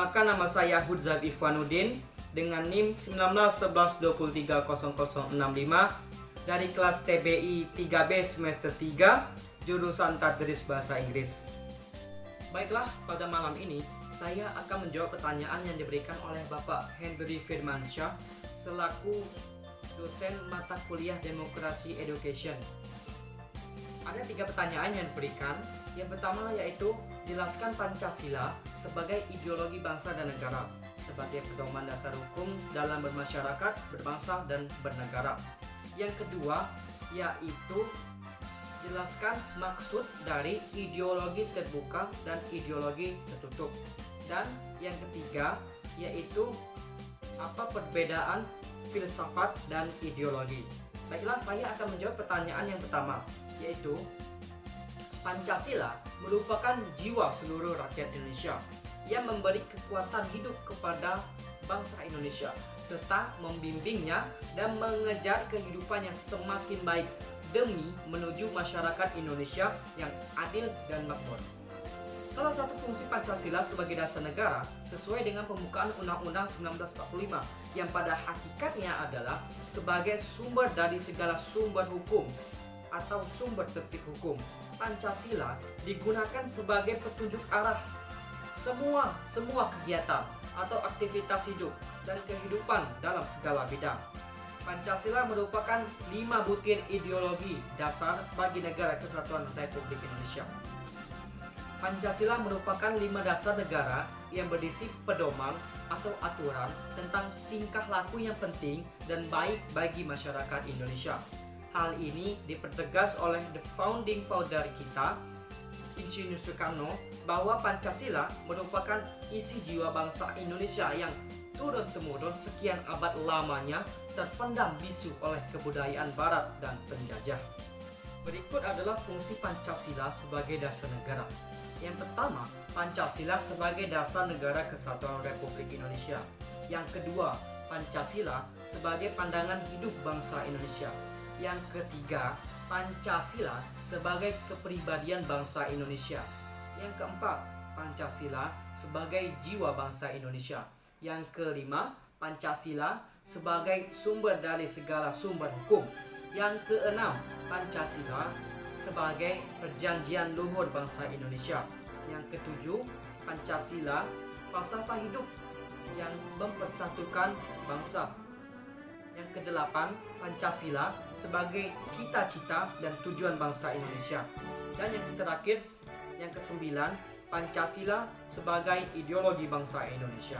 Perkenalkan, nama saya Hudzab Ikhwanuddin dengan NIM 1911230065 dari kelas TBI 3B semester 3 jurusan Tadris Bahasa Inggris. Baiklah, pada malam ini saya akan menjawab pertanyaan yang diberikan oleh Bapak Hendry Firmansyah selaku dosen mata kuliah Demokrasi Education. Ada 3 pertanyaan yang diberikan. Yang pertama yaitu, jelaskan Pancasila sebagai ideologi bangsa dan negara sebagai pedoman dasar hukum dalam bermasyarakat, berbangsa, dan bernegara. Yang kedua yaitu, jelaskan maksud dari ideologi terbuka dan ideologi tertutup. Dan yang ketiga yaitu, apa perbedaan filsafat dan ideologi. Baiklah, saya akan menjawab pertanyaan yang pertama, yaitu Pancasila merupakan jiwa seluruh rakyat Indonesia yang memberi kekuatan hidup kepada bangsa Indonesia serta membimbingnya dan mengejar kehidupan yang semakin baik demi menuju masyarakat Indonesia yang adil dan makmur. Salah satu fungsi Pancasila sebagai dasar negara sesuai dengan pembukaan Undang-Undang 1945 yang pada hakikatnya adalah sebagai sumber dari segala sumber hukum atau sumber tertib hukum. Pancasila digunakan sebagai petunjuk arah semua kegiatan atau aktivitas hidup dan kehidupan dalam segala bidang. Pancasila merupakan 5 butir ideologi dasar bagi negara kesatuan Republik Indonesia. Pancasila merupakan 5 dasar negara yang berisi pedoman atau aturan tentang tingkah laku yang penting dan baik bagi masyarakat Indonesia. Hal ini dipertegas oleh the founding father kita, Insinyur Soekarno, bahwa Pancasila merupakan isi jiwa bangsa Indonesia yang turun-temurun sekian abad lamanya terpendam bisu oleh kebudayaan barat dan penjajah. Berikut adalah fungsi Pancasila sebagai dasar negara. Yang pertama, Pancasila sebagai dasar negara kesatuan Republik Indonesia. Yang kedua, Pancasila sebagai pandangan hidup bangsa Indonesia. Yang ketiga, Pancasila sebagai kepribadian bangsa Indonesia. Yang keempat, Pancasila sebagai jiwa bangsa Indonesia. Yang kelima, Pancasila sebagai sumber dari segala sumber hukum. Yang keenam, Pancasila sebagai perjanjian luhur bangsa Indonesia. Yang ketujuh, Pancasila falsafah hidup yang mempersatukan bangsa. Yang kedelapan, Pancasila sebagai cita-cita dan tujuan bangsa Indonesia. Dan yang terakhir, yang kesembilan, Pancasila sebagai ideologi bangsa Indonesia.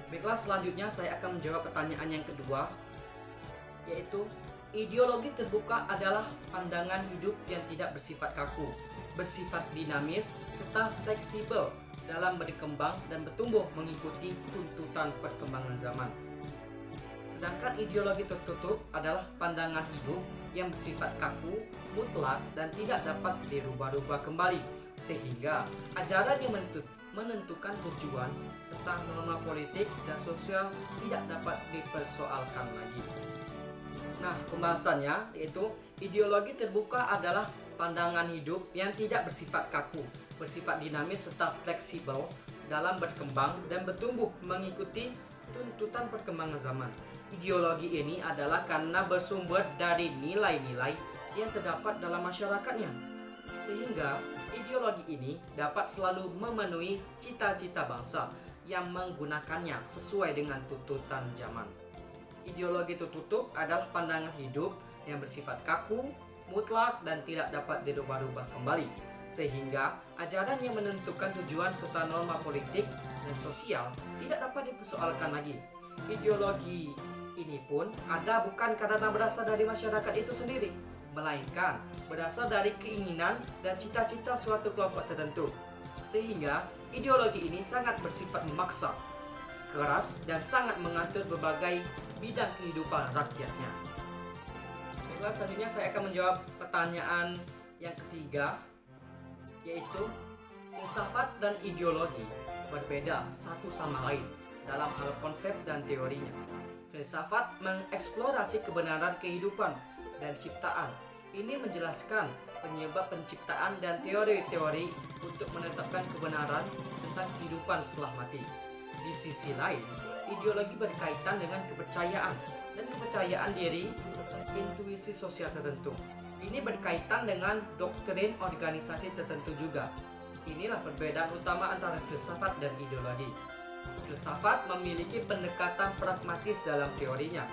Baiklah, selanjutnya saya akan menjawab pertanyaan yang kedua, yaitu ideologi terbuka adalah pandangan hidup yang tidak bersifat kaku, bersifat dinamis, serta fleksibel dalam berkembang dan bertumbuh mengikuti tuntutan perkembangan zaman. Sedangkan ideologi tertutup adalah pandangan hidup yang bersifat kaku, mutlak, dan tidak dapat dirubah-rubah kembali, sehingga ajaran yang menentukan tujuan serta norma politik dan sosial tidak dapat dipersoalkan lagi. Nah, pembahasannya yaitu ideologi terbuka adalah pandangan hidup yang tidak bersifat kaku, bersifat dinamis serta fleksibel dalam berkembang dan bertumbuh mengikuti tuntutan perkembangan zaman. Ideologi ini adalah karena bersumber dari nilai-nilai yang terdapat dalam masyarakatnya, sehingga ideologi ini dapat selalu memenuhi cita-cita bangsa yang menggunakannya sesuai dengan tuntutan zaman. Ideologi tertutup adalah pandangan hidup yang bersifat kaku, mutlak, dan tidak dapat dirubah-rubah kembali, sehingga ajaran yang menentukan tujuan serta norma politik dan sosial tidak dapat dipersoalkan lagi. Ideologi ini pun ada bukan karena berasal dari masyarakat itu sendiri, melainkan berasal dari keinginan dan cita-cita suatu kelompok tertentu, sehingga ideologi ini sangat bersifat memaksa, keras, dan sangat mengatur berbagai bidang kehidupan rakyatnya. Baiklah, selanjutnya saya akan menjawab pertanyaan yang ketiga, yaitu filsafat dan ideologi berbeda satu sama lain dalam hal konsep dan teorinya. Filsafat mengeksplorasi kebenaran kehidupan dan ciptaan. Ini menjelaskan penyebab penciptaan dan teori-teori untuk menetapkan kebenaran tentang tentang kehidupan setelah mati. Di sisi lain, ideologi berkaitan dengan kepercayaan dan kepercayaan diri, intuisi sosial tertentu. Ini berkaitan dengan doktrin organisasi tertentu juga. Inilah perbedaan utama antara filsafat dan ideologi. Filsafat memiliki pendekatan pragmatis dalam teorinya,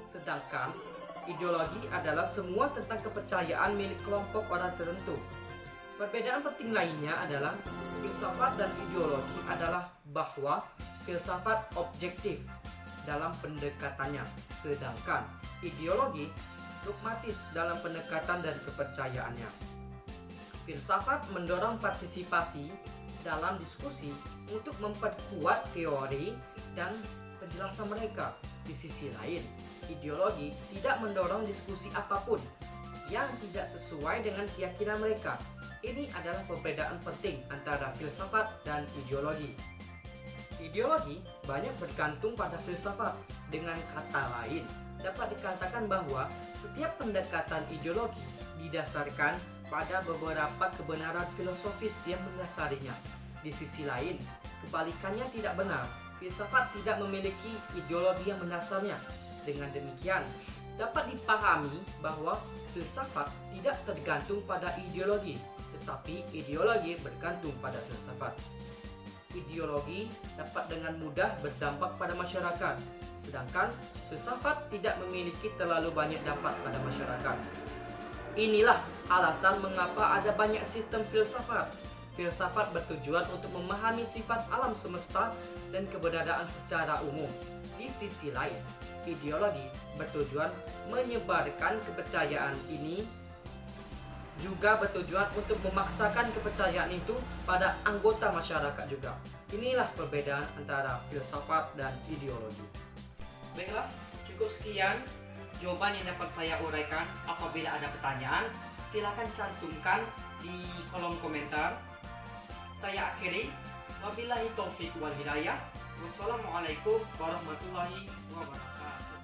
sedangkan ideologi adalah semua tentang kepercayaan milik kelompok orang tertentu. Perbedaan penting lainnya adalah filsafat dan ideologi adalah bahwa filsafat objektif dalam pendekatannya, sedangkan ideologi dogmatis dalam pendekatan dan kepercayaannya. Filsafat mendorong partisipasi dalam diskusi untuk memperkuat teori dan penjelasan mereka. Di sisi lain, ideologi tidak mendorong diskusi apapun yang tidak sesuai dengan keyakinan mereka. Ini adalah perbedaan penting antara filsafat dan ideologi. Ideologi banyak bergantung pada filsafat. Dengan kata lain, dapat dikatakan bahwa setiap pendekatan ideologi didasarkan pada beberapa kebenaran filosofis yang mendasarinya. Di sisi lain, kebalikannya tidak benar. Filsafat tidak memiliki ideologi yang mendasarnya. Dengan demikian, dapat dipahami bahwa filsafat tidak tergantung pada ideologi, tetapi ideologi bergantung pada filsafat. Ideologi dapat dengan mudah berdampak pada masyarakat, sedangkan filsafat tidak memiliki terlalu banyak dampak pada masyarakat. Inilah alasan mengapa ada banyak sistem filsafat. Filsafat bertujuan untuk memahami sifat alam semesta dan keberadaan secara umum. Di sisi lain, ideologi bertujuan menyebarkan kepercayaan ini, juga bertujuan untuk memaksakan kepercayaan itu pada anggota masyarakat juga. Inilah perbedaan antara filsafat dan ideologi. Baiklah, cukup sekian jawaban yang dapat saya uraikan. Apabila ada pertanyaan, silakan cantumkan di kolom komentar. Saya akhiri. Wabillahi taufiq wal hidayah. Wassalamualaikum warahmatullahi wabarakatuh.